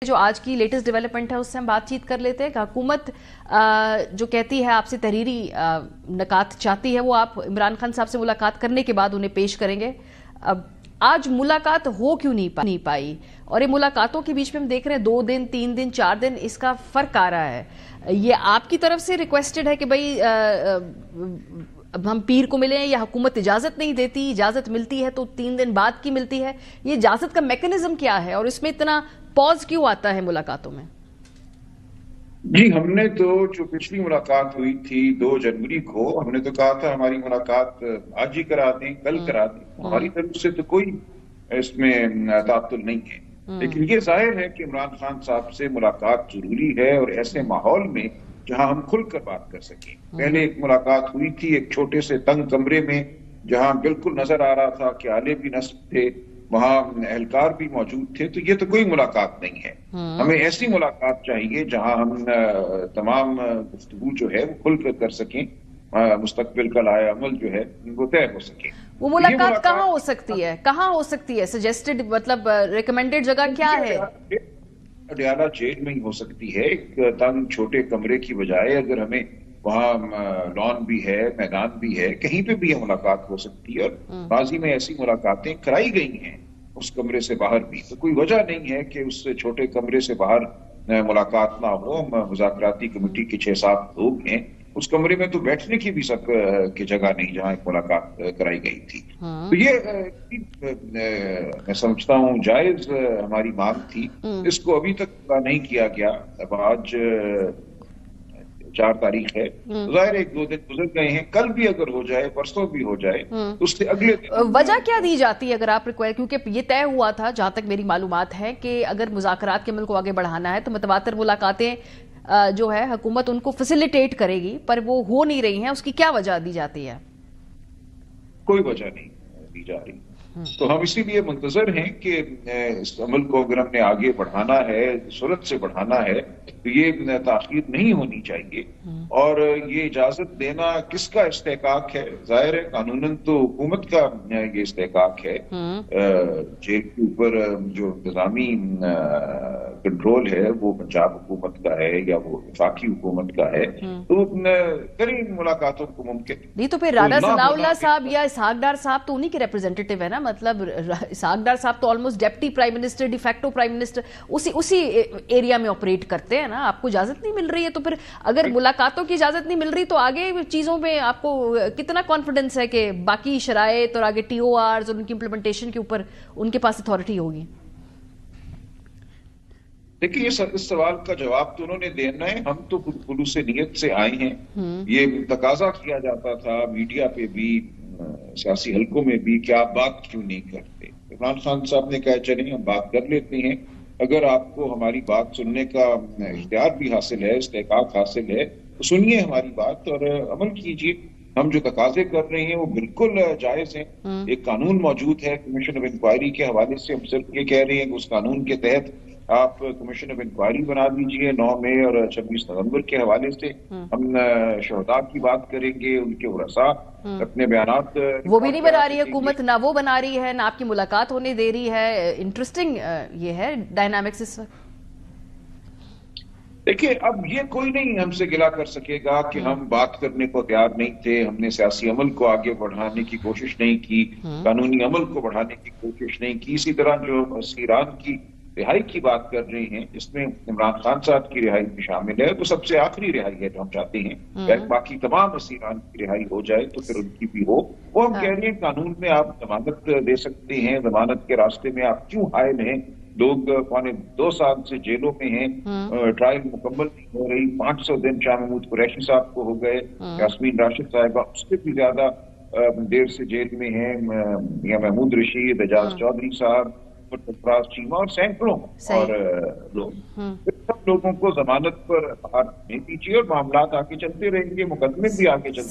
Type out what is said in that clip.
جو آج کی لیٹسٹ ڈیولپمنٹ ہے اس سے ہم بات چیت کر لیتے ہیں کہ حکومت جو کہتی ہے آپ سے تحریری نکات چاہتی ہے وہ آپ عمران خان صاحب سے ملاقات کرنے کے بعد انہیں پیش کریں گے. آج ملاقات ہو کیوں نہیں پائی اور یہ ملاقاتوں کے بیچ میں ہم دیکھ رہے ہیں 2 دن 3 دن 4 دن اس کا فرق آ رہا ہے. یہ آپ کی طرف سے ریکویسٹڈ ہے کہ بھئی ہم پیر کو ملیں یا حکومت اجازت نہیں دیتی, اجازت ملتی ہے تو 3 دن بعد کی ملتی ہے؟ یہ اجازت کا میکنزم کیا ہے اور اس میں اتنا پاز کیوں آتا ہے ملاقاتوں میں؟ جی, ہم نے تو جو پچھلی ملاقات ہوئی تھی 2 جنوری کو, ہم نے تو کہا تھا ہماری ملاقات آج ہی کرا دیں, کل کرا دیں. ہماری طرف سے تو کوئی اس میں تعطل نہیں ہے, لیکن یہ ظاہر ہے کہ عمران خان صاحب سے ملاقات ضروری ہے اور ایسے ماحول میں جہاں ہم کھل کر بات کر سکیں. پہلے ایک ملاقات ہوئی تھی ایک چھوٹے سے تنگ کمرے میں جہاں بالکل نظر آ رہا تھا کہ آلے بھی نصب تھے, وہاں اہلکار بھی موجود تھے, تو یہ تو کوئی ملاقات نہیں ہے. ہمیں ایسی ملاقات چاہیے جہاں ہم تمام گفتگو جو ہے وہ کھل کر سکیں, مستقبل کا لائحہ عمل جو ہے وہ طے ہو سکے. وہ ملاقات کہاں ہو سکتی ہے, کہاں ہو سکتی ہے؟ سجیسٹڈ مطلب ریکمینڈڈ جگہ کیا ہے؟ اڈیالہ جیل میں ہی ہو سکتی ہے, ایک تنگ چھوٹے کمرے کی بجائے اگر ہمیں وہاں لان بھی ہے, میدان بھی ہے, کہیں پہ بھی یہ ملاقات ہو سکتی ہے. اور ماضی میں ایسی ملاقاتیں کرائی گئی ہیں اس کمرے سے باہر بھی, تو کوئی وجہ نہیں ہے کہ اس چھوٹے کمرے سے باہر ملاقات نہ ہو. مذاکراتی کمیٹی کے 6-7 لوگ ہیں اس کمرے میں, تو بیٹھنے کی بھی سب کی جگہ نہیں جہاں ایک ملاقات کرائی گئی تھی. تو یہ میں سمجھتا ہوں جائز ہماری مانگ تھی, اس کو ابھی تک پورا نہیں کیا گیا. اب آج 4 تاریخ ہے, ظاہر 1-2 دن گزر گئے ہیں, کل بھی اگر ہو جائے, پرسوں بھی ہو جائے, تو اس سے اگلے دن وجہ کیا دی جاتی ہے اگر آپ کیونکہ یہ طے ہوا تھا جہاں تک میری معلومات ہے کہ اگر مذاکرات کے عمل کو آگے بڑھانا ہے تو متواتر ملاقاتیں جو ہے حکومت ان کو فیسیلیٹیٹ کرے گی, پر وہ ہو نہیں رہی ہیں, اس کی کیا وجہ دی جاتی ہے؟ کوئی وجہ نہیں دی جا رہی. تو ہم اسی لیے منتظر ہیں کہ اس عمل کو اگر ہم نے آگے بڑھانا ہے, سرعت سے بڑھانا ہے, تو یہ تاخیر نہیں ہونی چاہیے. اور یہ اجازت دینا کس کا استحقاق ہے؟ ظاہر ہے قانوناً تو حکومت کا یہ استحقاق ہے. جیل کے اوپر جو انتظامی کنٹرول ہے وہ پنجاب حکومت کا ہے یا وہ وفاقی حکومت کا ہے, تو کریں ملاقاتوں کو ممکن. نہیں تو پھر رانا ثناء اللہ صاحب یا اسحاق ڈار صاحب تو انہی کے ریپرزینٹیٹو ہے نا, مطلب اسحاق ڈار صاحب تو almost deputy prime minister, de facto prime minister اسی ایریا میں آپریٹ کرتے ہیں نا. آپ کو اجازت نہیں مل رہی ہے, تو پھر اگر ملاقاتوں کی اجازت نہیں مل رہی تو آگے چیزوں میں آپ کو کتنا کانفیڈنس ہے کہ باقی شرائط اور آگے ٹی او آرز اور ان کی امپلیمنٹیشن کے اوپر ان کے پاس اتھارٹی ہوگی؟ دیکھیے, اس سوال کا جواب تو انہوں نے دینا ہے. ہم تو خلوص نیت سے آئے ہیں. یہ تقاضا کیا جاتا تھا میڈیا پہ بھی, سیاسی حلقوں میں بھی, کہ آپ بات کیوں نہیں کرتے. عمران خان صاحب نے کہا چلیں ہم بات کر لیتے ہیں, اگر آپ کو ہماری بات سننے کا اختیار بھی حاصل ہے, استحقاق حاصل ہے, تو سنیے ہماری بات اور عمل کیجیے. ہم جو تقاضے کر رہے ہیں وہ بالکل جائز ہیں. ایک قانون موجود ہے کمیشن آف انکوائری کے حوالے سے, ہم صرف یہ کہہ رہے ہیں کہ اس قانون کے تحت آپ کمیشن آف انکوائری بنا دیجئے 9 مئی اور 26 نومبر کے حوالے سے. ہم شہداء کی بات کریں گے, ان کے ورثاء اپنے بیانات. وہ بھی نہیں بنا رہی حکومت, نہ وہ بنا رہی ہے, نہ آپ کی ملاقات ہونے دے رہی ہے. انٹرسٹنگ یہ ہے ڈائنامکس اس وقت. دیکھیے, اب یہ کوئی نہیں ہم سے گلہ کر سکے گا کہ ہم بات کرنے کو تیار نہیں تھے, ہم نے سیاسی عمل کو آگے بڑھانے کی کوشش نہیں کی, قانونی عمل کو بڑھانے کی کوشش نہیں کی. اسی طرح جو اسیران کی رہائی کی بات کر رہے ہیں, جس میں عمران خان صاحب کی رہائی بھی شامل ہے, تو سب سے آخری رہائی ہے جو ہم چاہتے ہیں. باقی تمام اسیران کی رہائی ہو جائے تو پھر ان کی بھی ہو. وہ ہم کہہ رہے ہیں قانون میں آپ ضمانت دے سکتے ہیں, ضمانت کے راستے میں آپ کیوں حائل ہیں؟ لوگ 2.25 سال سے جیلوں میں ہیں, ٹرائل مکمل نہیں ہو رہی. 500 دن شاہ محمود قریشی صاحب کو ہو گئے, یاسمین راشد صاحبہ اس سے بھی زیادہ دیر سے جیل میں ہیں, یا محمود رشید, اعجاز چودھری صاحب, سرفراز چیمہ اور سینکڑوں اور لوگ. سب لوگوں کو ضمانت پر باہر نہیں دیجیے اور معاملات آگے چلتے رہیں گے, مقدمے بھی آگے چلتے